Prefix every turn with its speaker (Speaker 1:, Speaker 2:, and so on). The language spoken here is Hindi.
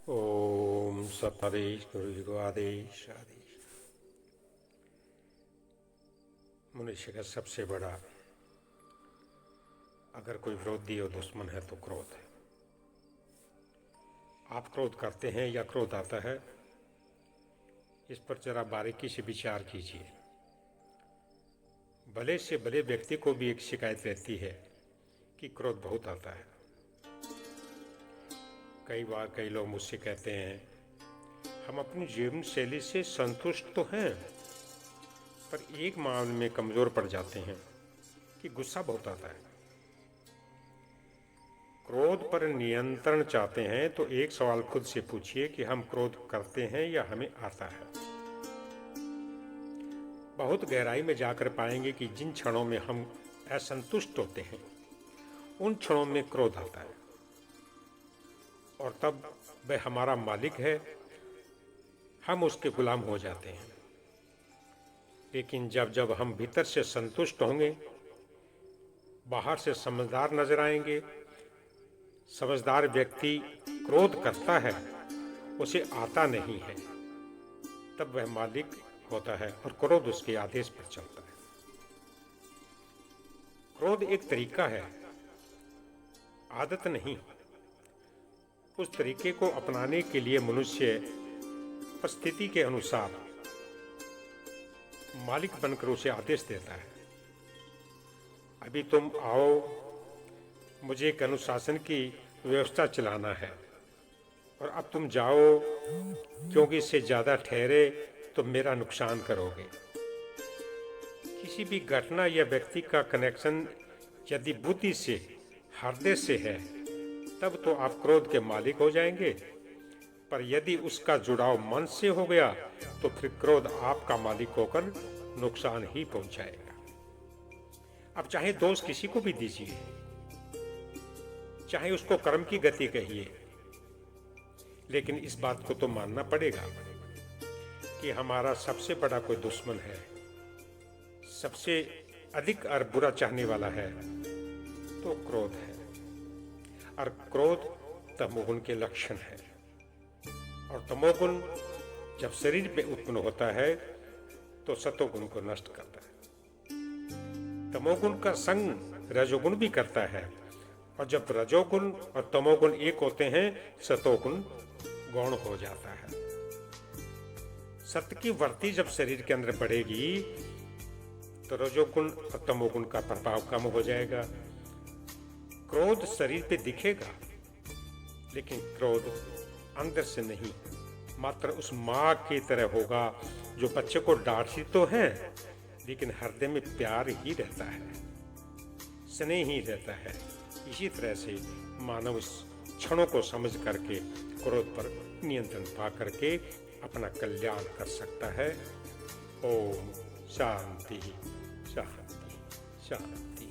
Speaker 1: ओम सतनादेश गुरु आदेश आदेश। मनुष्य का सबसे बड़ा अगर कोई विरोधी और दुश्मन है तो क्रोध है। आप क्रोध करते हैं या क्रोध आता है, इस पर जरा बारीकी से विचार कीजिए। भले से भले व्यक्ति को भी एक शिकायत रहती है कि क्रोध बहुत आता है। कई बार कई लोग मुझसे कहते हैं, हम अपनी जीवन शैली से संतुष्ट तो हैं, पर एक मामले में कमज़ोर पड़ जाते हैं कि गुस्सा बहुत आता है। क्रोध पर नियंत्रण चाहते हैं तो एक सवाल खुद से पूछिए कि हम क्रोध करते हैं या हमें आता है। बहुत गहराई में जाकर पाएंगे कि जिन क्षणों में हम असंतुष्ट होते हैं उन क्षणों में क्रोध आता है, और तब वह हमारा मालिक है, हम उसके गुलाम हो जाते हैं। लेकिन जब जब हम भीतर से संतुष्ट होंगे, बाहर से समझदार नजर आएंगे। समझदार व्यक्ति क्रोध करता है, उसे आता नहीं है, तब वह मालिक होता है और क्रोध उसके आदेश पर चलता है। क्रोध एक तरीका है, आदत नहीं। उस तरीके को अपनाने के लिए मनुष्य परिस्थिति के अनुसार मालिक बनकर उसे आदेश देता है। अभी तुम आओ, मुझे एक अनुशासन की व्यवस्था चलाना है, और अब तुम जाओ क्योंकि इससे ज़्यादा ठहरे तो मेरा नुकसान करोगे। किसी भी घटना या व्यक्ति का कनेक्शन यदि बुद्धि से, हृदय से है, तब तो आप क्रोध के मालिक हो जाएंगे, पर यदि उसका जुड़ाव मन से हो गया तो फिर क्रोध आपका मालिक होकर नुकसान ही पहुंचाएगा। अब चाहे दोष किसी को भी दीजिए, चाहे उसको कर्म की गति कहिए, लेकिन इस बात को तो मानना पड़ेगा कि हमारा सबसे बड़ा कोई दुश्मन है, सबसे अधिक और बुरा चाहने वाला है, तो क्रोध है। और क्रोध तमोगुण के लक्षण है, और तमोगुण जब शरीर में उत्पन्न होता है तो सतोगुण को नष्ट करता है। तमोगुण का संग रजोगुण भी करता है, और जब रजोगुण और तमोगुण एक होते हैं, सतोगुण गौण हो जाता है। सत्य की वृत्ति जब शरीर के अंदर बढ़ेगी तो रजोगुण और तमोगुण का प्रभाव कम हो जाएगा। क्रोध शरीर पे दिखेगा, लेकिन क्रोध अंदर से नहीं, मात्र उस माँ की तरह होगा जो बच्चे को डांटती तो है, लेकिन हृदय में प्यार ही रहता है, स्नेह ही रहता है। इसी तरह से मानव इस क्षणों को समझ करके क्रोध पर नियंत्रण पा करके अपना कल्याण कर सकता है। ओम शांति शांति शांति।